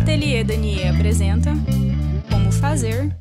Ateliê Danier apresenta como fazer.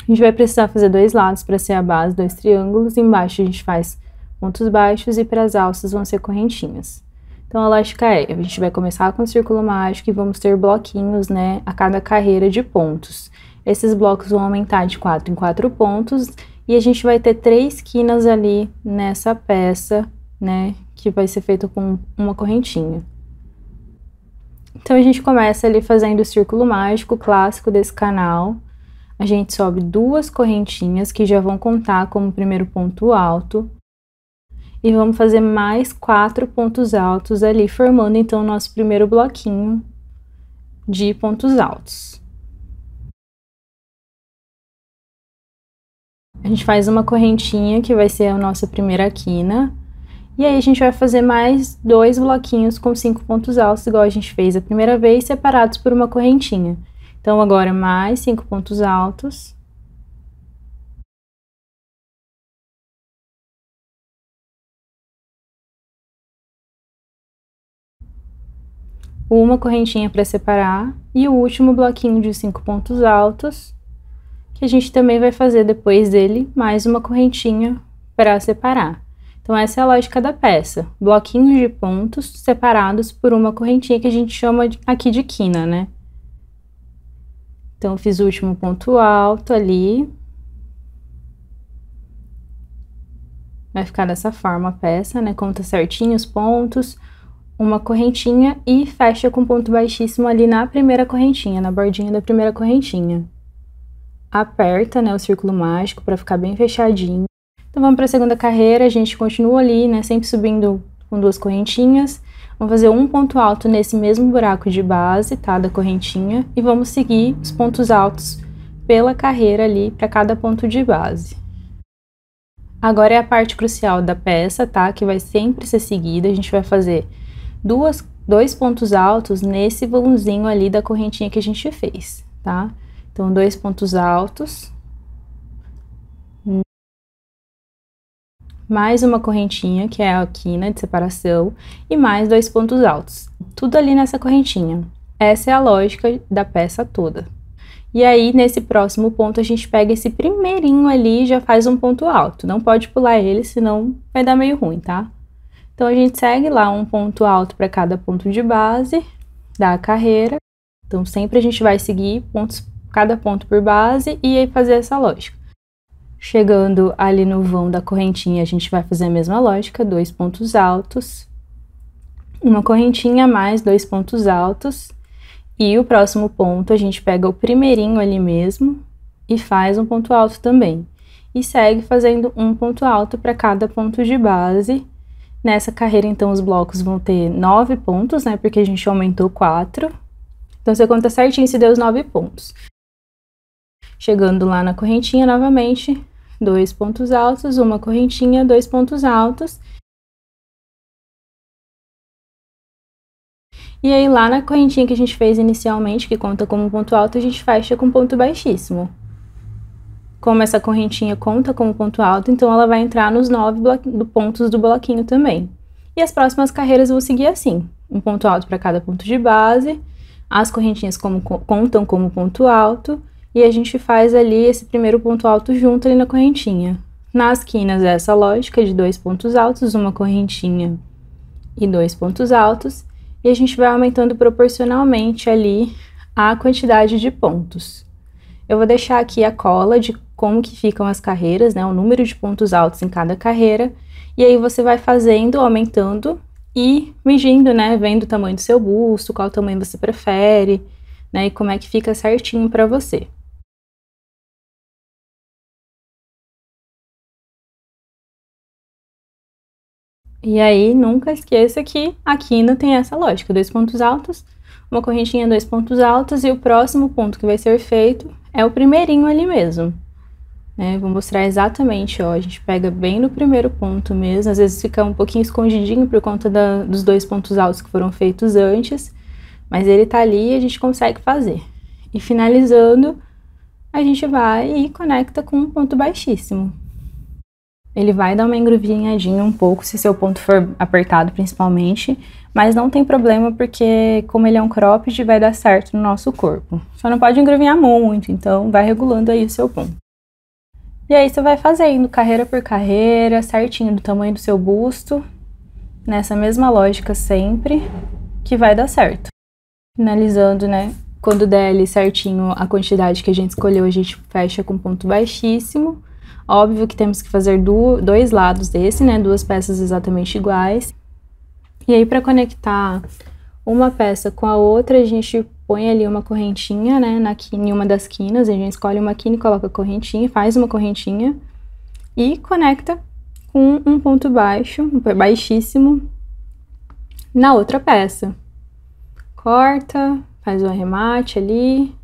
A gente vai precisar fazer dois lados para ser a base, dois triângulos. Embaixo a gente faz pontos baixos e para as alças vão ser correntinhas. Então a lógica é, a gente vai começar com o círculo mágico e vamos ter bloquinhos, né, a cada carreira de pontos. Esses blocos vão aumentar de 4 em 4 pontos e a gente vai ter 3 quinas ali nessa peça, né, que vai ser feita com uma correntinha. Então a gente começa ali fazendo o círculo mágico clássico desse canal. A gente sobe 2 correntinhas que já vão contar como primeiro ponto alto. E vamos fazer mais 4 pontos altos ali, formando então o nosso primeiro bloquinho de pontos altos. A gente faz uma correntinha que vai ser a nossa primeira quina. E aí a gente vai fazer mais 2 bloquinhos com 5 pontos altos, igual a gente fez a primeira vez, separados por uma correntinha. Então agora mais 5 pontos altos. Uma correntinha para separar e o último bloquinho de 5 pontos altos, que a gente também vai fazer depois dele mais uma correntinha para separar. Então essa é a lógica da peça, bloquinhos de pontos separados por uma correntinha que a gente chama aqui de quina, né? Então eu fiz o último ponto alto ali. Vai ficar dessa forma a peça, né? Conta certinho os pontos, uma correntinha e fecha com ponto baixíssimo ali na primeira correntinha, na bordinha da primeira correntinha. Aperta, né, o círculo mágico para ficar bem fechadinho. Então vamos para a segunda carreira, a gente continua ali, né, sempre subindo com 2 correntinhas. Vamos fazer um ponto alto nesse mesmo buraco de base, tá, da correntinha, e vamos seguir os pontos altos pela carreira ali para cada ponto de base. Agora é a parte crucial da peça, tá, que vai sempre ser seguida. A gente vai fazer 2 pontos altos nesse vãozinho ali da correntinha que a gente fez, tá? Então 2 pontos altos. Mais uma correntinha, que é a quina de separação, e mais 2 pontos altos. Tudo ali nessa correntinha. Essa é a lógica da peça toda. E aí, nesse próximo ponto, a gente pega esse primeirinho ali e já faz um ponto alto. Não pode pular ele, senão vai dar meio ruim, tá? Então, a gente segue lá um ponto alto para cada ponto de base da carreira. Então, sempre a gente vai seguir cada ponto por base e aí fazer essa lógica. Chegando ali no vão da correntinha, a gente vai fazer a mesma lógica, 2 pontos altos, uma correntinha mais 2 pontos altos, e o próximo ponto a gente pega o primeirinho ali mesmo e faz um ponto alto também. E segue fazendo um ponto alto para cada ponto de base. Nessa carreira, então, os blocos vão ter 9 pontos, né, porque a gente aumentou 4. Então, você conta certinho se deu os 9 pontos. Chegando lá na correntinha, novamente, 2 pontos altos, uma correntinha, 2 pontos altos. E aí, lá na correntinha que a gente fez inicialmente, que conta como ponto alto, a gente fecha com ponto baixíssimo. Como essa correntinha conta como ponto alto, então ela vai entrar nos 9 pontos do bloquinho também. E as próximas carreiras vão seguir assim, um ponto alto para cada ponto de base, as correntinhas contam como ponto alto, e a gente faz ali esse primeiro ponto alto junto ali na correntinha. Nas quinas, essa lógica de 2 pontos altos, uma correntinha e 2 pontos altos, e a gente vai aumentando proporcionalmente ali a quantidade de pontos. Eu vou deixar aqui a cola de como que ficam as carreiras, né, o número de pontos altos em cada carreira, e aí você vai fazendo, aumentando e medindo, né, vendo o tamanho do seu busto, qual tamanho você prefere, né, e como é que fica certinho para você. E aí, nunca esqueça que a quina tem essa lógica, 2 pontos altos, uma correntinha, 2 pontos altos, e o próximo ponto que vai ser feito é o primeirinho ali mesmo. Vou mostrar exatamente, ó, a gente pega bem no primeiro ponto mesmo, às vezes fica um pouquinho escondidinho por conta dos 2 pontos altos que foram feitos antes, mas ele tá ali e a gente consegue fazer. E finalizando, a gente vai e conecta com um ponto baixíssimo. Ele vai dar uma engruvinhadinha um pouco, se seu ponto for apertado principalmente, mas não tem problema porque como ele é um cropped, vai dar certo no nosso corpo. Só não pode engruvinhar muito, então vai regulando aí o seu ponto. E aí você vai fazendo carreira por carreira, certinho do tamanho do seu busto, nessa mesma lógica sempre, que vai dar certo. Finalizando, né, quando der ali certinho a quantidade que a gente escolheu, a gente fecha com ponto baixíssimo. Óbvio que temos que fazer dois lados desse, né, duas peças exatamente iguais. E aí para conectar uma peça com a outra, a gente põe ali uma correntinha, né, em uma das quinas, a gente escolhe uma quina e coloca a correntinha, faz uma correntinha e conecta com um ponto baixo, baixíssimo, na outra peça. Corta, faz o arremate ali,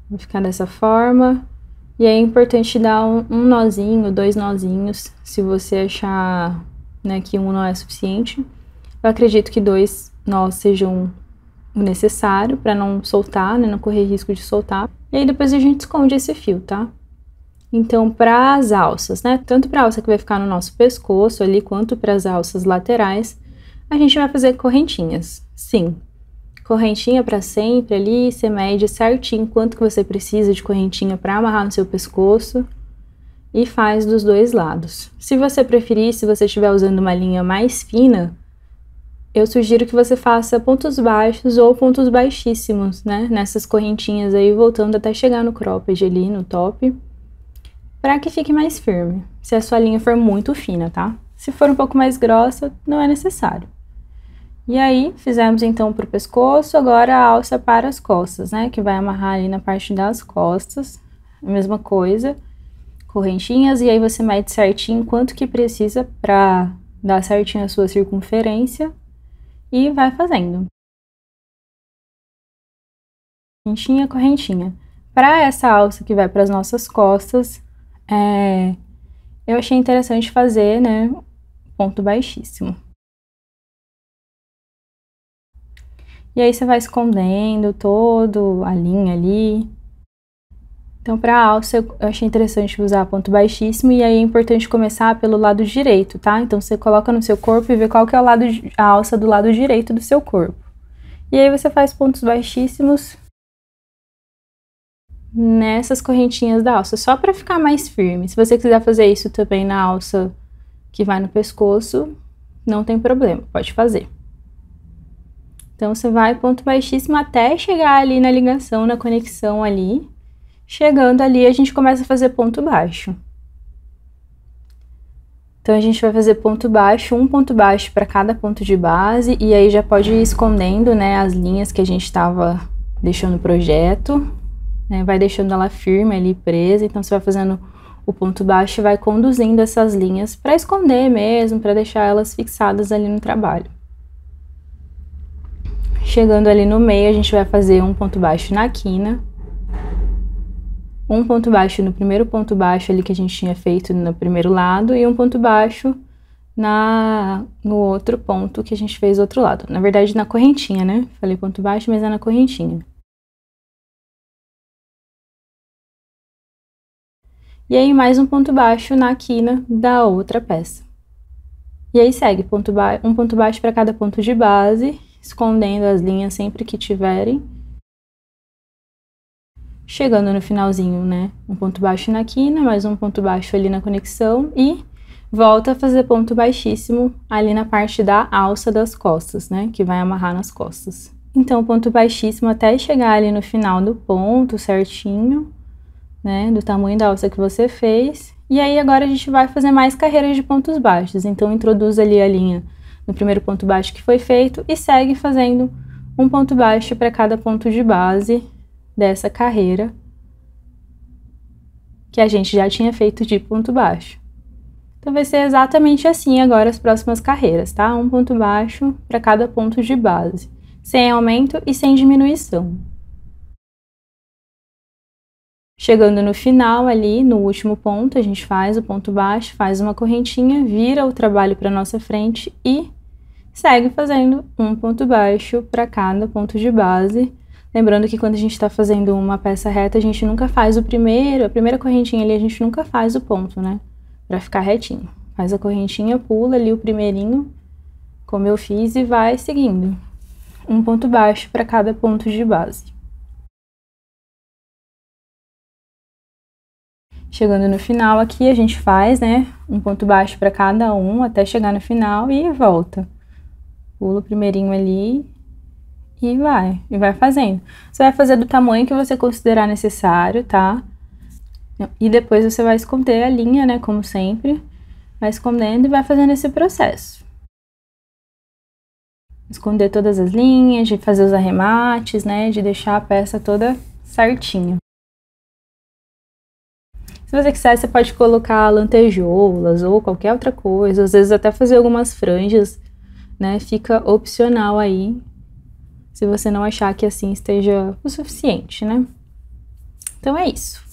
vai ficar dessa forma. E aí é importante dar um nozinho, 2 nozinhos, se você achar, né, que um não é suficiente. Eu acredito que 2 nós sejam o necessário para não soltar, né, não correr risco de soltar. E aí depois a gente esconde esse fio, tá? Então, para as alças, né, tanto para a alça que vai ficar no nosso pescoço ali, quanto para as alças laterais, a gente vai fazer correntinhas. Sim, correntinha para sempre ali, você mede certinho quanto que você precisa de correntinha para amarrar no seu pescoço e faz dos dois lados. Se você preferir, se você estiver usando uma linha mais fina, eu sugiro que você faça pontos baixos ou pontos baixíssimos, né? Nessas correntinhas aí, voltando até chegar no cropped ali, no top, para que fique mais firme, se a sua linha for muito fina, tá? Se for um pouco mais grossa, não é necessário. E aí, fizemos então pro pescoço, agora a alça para as costas, né? Que vai amarrar ali na parte das costas, a mesma coisa, correntinhas, e aí você mede certinho quanto que precisa para dar certinho a sua circunferência e vai fazendo. Correntinha, correntinha. Para essa alça que vai para as nossas costas, eu achei interessante fazer, né, ponto baixíssimo. E aí você vai escondendo todo a linha ali. Então, para a alça, eu achei interessante usar ponto baixíssimo, e aí é importante começar pelo lado direito, tá? Então, você coloca no seu corpo e vê qual que é a alça do lado direito do seu corpo. E aí você faz pontos baixíssimos nessas correntinhas da alça, só para ficar mais firme. Se você quiser fazer isso também na alça que vai no pescoço, não tem problema, pode fazer. Então, você vai ponto baixíssimo até chegar ali na ligação, na conexão ali. Chegando ali, a gente começa a fazer ponto baixo. Então, a gente vai fazer ponto baixo, um ponto baixo para cada ponto de base, e aí já pode ir escondendo, né, as linhas que a gente estava deixando no projeto, né, vai deixando ela firme ali, presa. Então, você vai fazendo o ponto baixo e vai conduzindo essas linhas para esconder mesmo, para deixar elas fixadas ali no trabalho. Chegando ali no meio, a gente vai fazer um ponto baixo na quina, um ponto baixo no primeiro ponto baixo ali que a gente tinha feito no primeiro lado e um ponto baixo no outro ponto que a gente fez do outro lado. Na verdade, na correntinha, né? Falei ponto baixo, mas é na correntinha. E aí, mais um ponto baixo na quina da outra peça. E aí, segue um ponto baixo para cada ponto de base, escondendo as linhas sempre que tiverem. Chegando no finalzinho, né, um ponto baixo na quina, mais um ponto baixo ali na conexão e volta a fazer ponto baixíssimo ali na parte da alça das costas, né, que vai amarrar nas costas. Então, ponto baixíssimo até chegar ali no final do ponto certinho, né, do tamanho da alça que você fez. E aí, agora a gente vai fazer mais carreiras de pontos baixos. Então, introduz ali a linha no primeiro ponto baixo que foi feito e segue fazendo um ponto baixo para cada ponto de base dessa carreira que a gente já tinha feito de ponto baixo. Então, vai ser exatamente assim agora as próximas carreiras, tá? Um ponto baixo para cada ponto de base, sem aumento e sem diminuição. Chegando no final ali, no último ponto, a gente faz o ponto baixo, faz uma correntinha, vira o trabalho para nossa frente e segue fazendo um ponto baixo para cada ponto de base. Lembrando que quando a gente tá fazendo uma peça reta, a gente nunca faz a primeira correntinha ali, a gente nunca faz o ponto, né? Pra ficar retinho. Faz a correntinha, pula ali o primeirinho, como eu fiz, e vai seguindo. Um ponto baixo para cada ponto de base. Chegando no final aqui, a gente faz, né, um ponto baixo para cada um, até chegar no final e volta. Pula o primeirinho ali e vai fazendo. Você vai fazer do tamanho que você considerar necessário, tá? E depois você vai esconder a linha, né, como sempre. Vai escondendo e vai fazendo esse processo. Esconder todas as linhas, de fazer os arremates, né, de deixar a peça toda certinha. Se você quiser, você pode colocar lantejoulas ou qualquer outra coisa, às vezes até fazer algumas franjas, né? Fica opcional aí, se você não achar que assim esteja o suficiente, né? Então é isso.